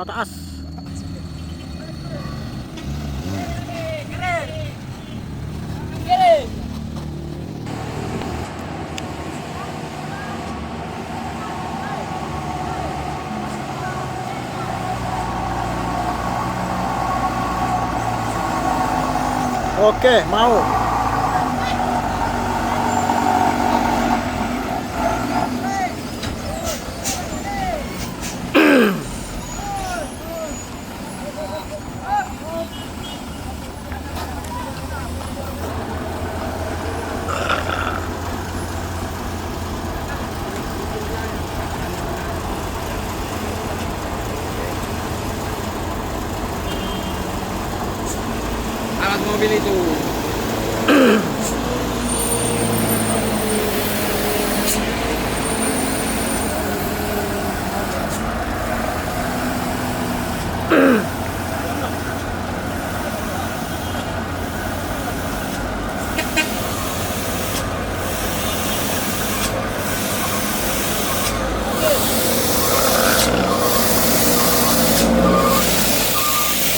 pataas. Oke, mau. Alat mobil itu.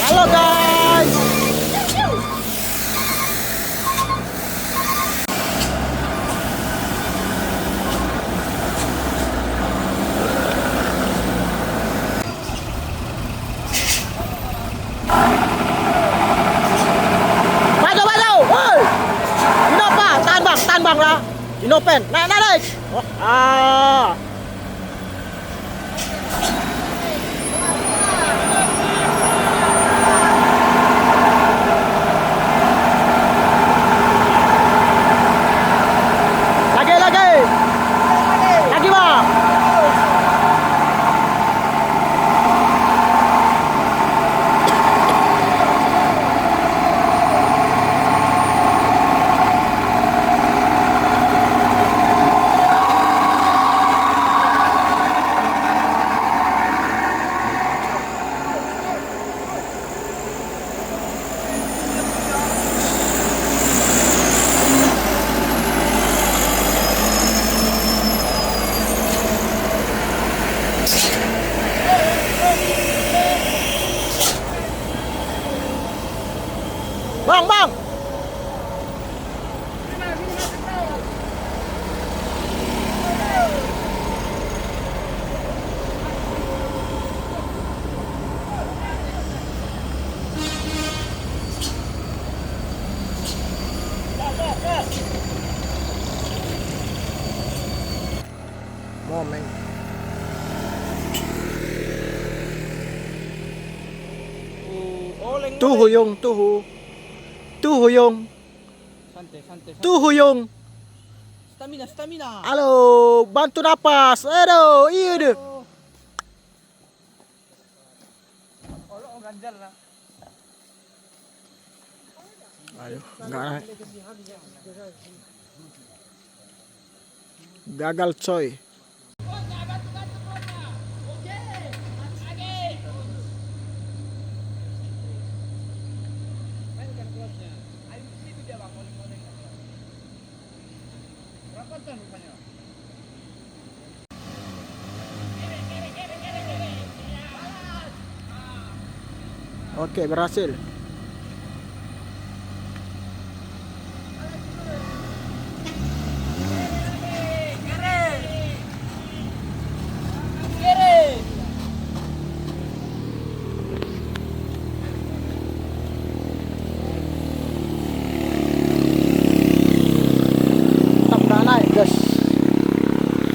Halo guys. Maju. Woi. Kenapa? Tahan bang lah. Inopen. Naik. Oh, Lagi bang. Bang. Momen. Tuh Huyung. Tuh Huyung. Stamina. Halo, bantu napas. Aduh, iya deh. Oh, ganjal lah. Aduh, enggak naik. Gagal coy. Oke, berhasil. Tetap nggak naik, guys.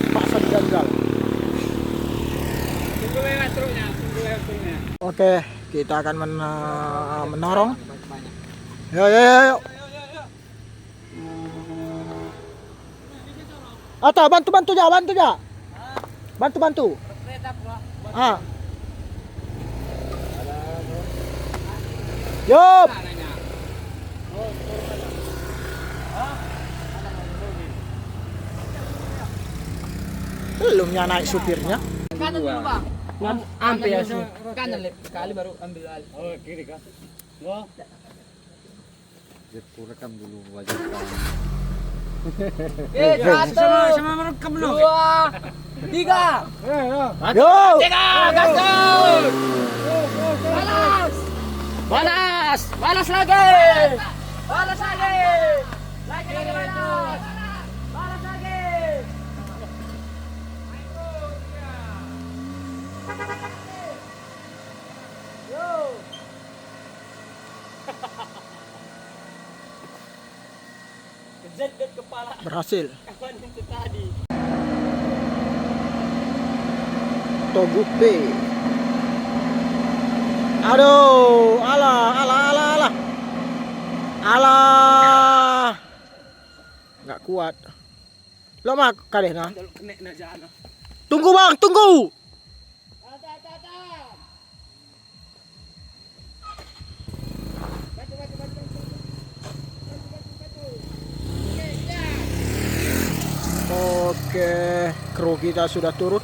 Paksa gagal. Oke, kita akan menorong. Yo. Ata, bantu ya. Bantu. Yup. Belumnya naik supirnya. Kanan dulu bang. Ambil ya sih. Kanan sekali baru ambil alih. Oh kiri kan? Lo? Aku rekam dulu wajah kamu. Satu. Sama merekam dulu. Dua. Tiga. Yo. Gasol. Balas. Balas. Balas lagi. Balas lagi. Lagi balas. Balas lagi. Kejedot kepala Berhasil. kawan itu tadi. Togupe. Aduh, alah. Nggak kuat. Lo mak kadeh nah. Kena nak jalan. Tunggu bang, tunggu. Oke, kru kita sudah turun.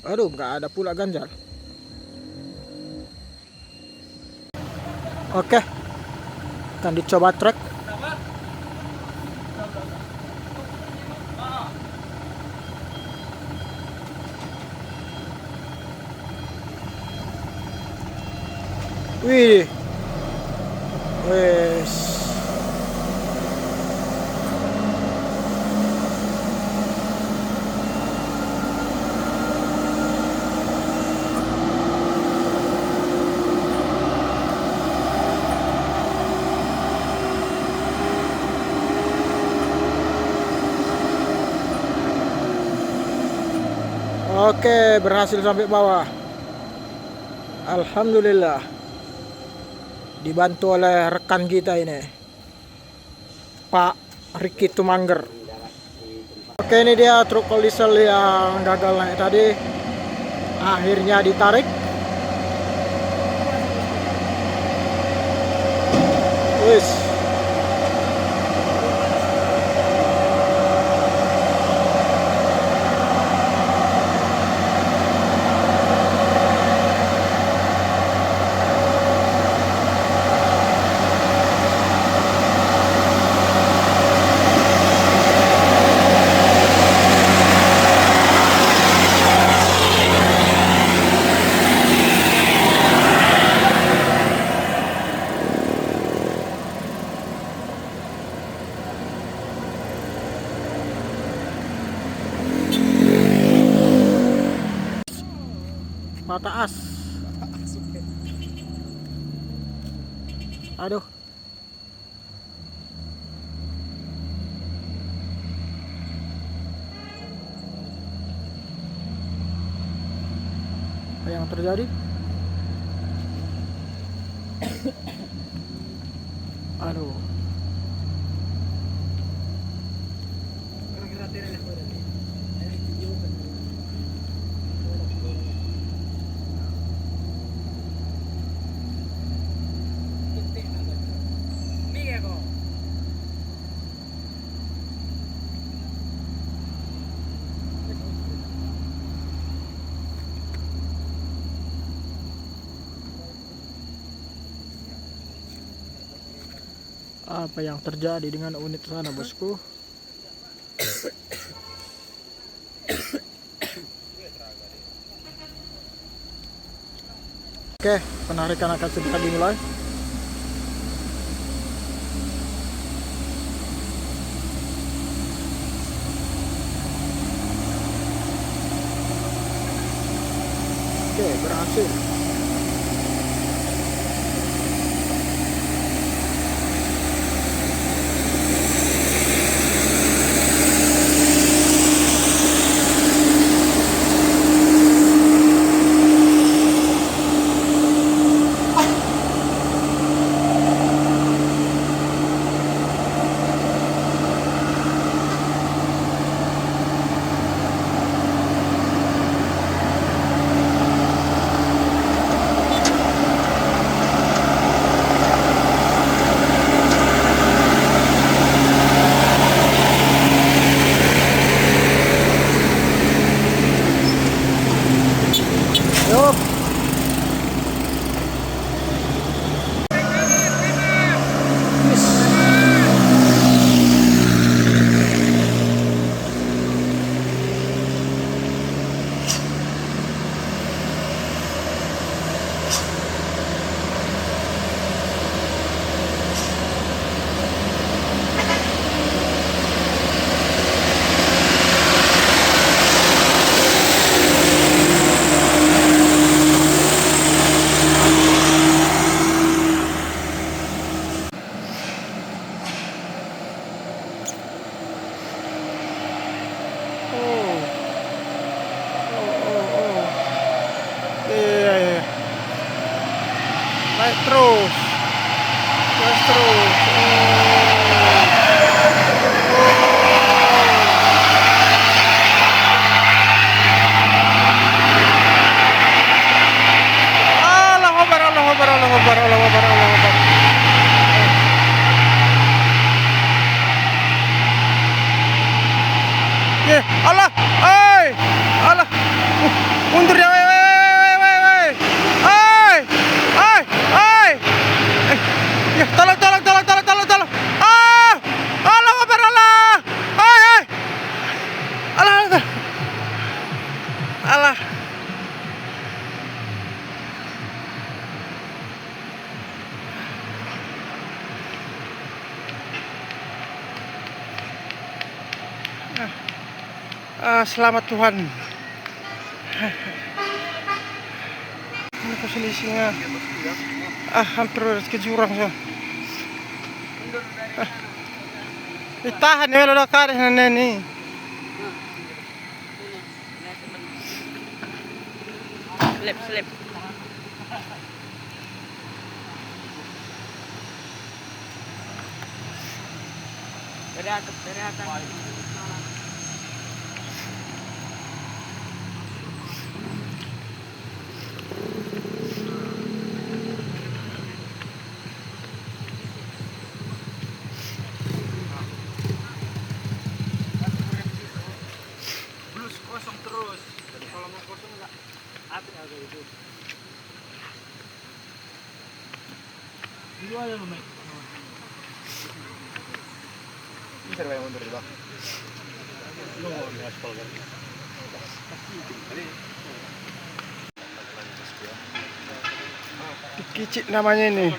Aduh, nggak ada pula ganjal. Oke, akan dicoba trek. Wih, wes. Oke, berhasil sampai bawah. Alhamdulillah. Dibantu oleh rekan kita ini, Pak Riki Tumangger. Oke, ini dia truk diesel yang gagal naik tadi. Akhirnya ditarik. Wis. Patah as. Aduh. Apa yang terjadi? Aduh. Apa yang terjadi dengan unit sana, bosku? Oke, penarikan akan segera dimulai. Oke, berhasil. naik terus. Gas terus. Allah Akbar, Allah Akbar, Allah Akbar, Allah Akbar, Allah Akbar. Allah, Allah, mundur ya, ya, tolong, Allah Akbar, Allah, Allah. Selamat Tuhan. Ini posisinya hampir ke jurang so. Ditahan ya lo kare nih. Slip. Dari atas. Kosong terus. Jadi kalau mau kosong enggak api agak itu. Dulu aja lu naik. Ini serba yang mundur di bawah. Lu mau di aspal kan? Dikicik namanya ini.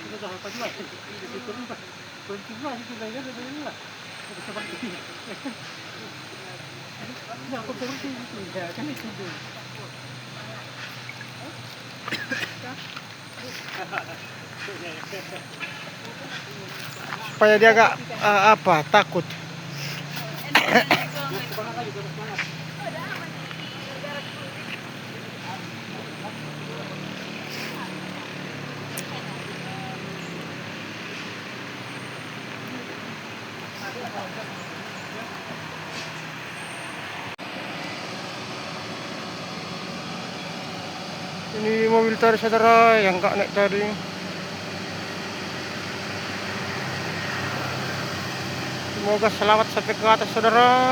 Supaya dia agak takut. Ini mobil tadi saudara yang nggak naik tadi. Semoga selamat sampai ke atas saudara.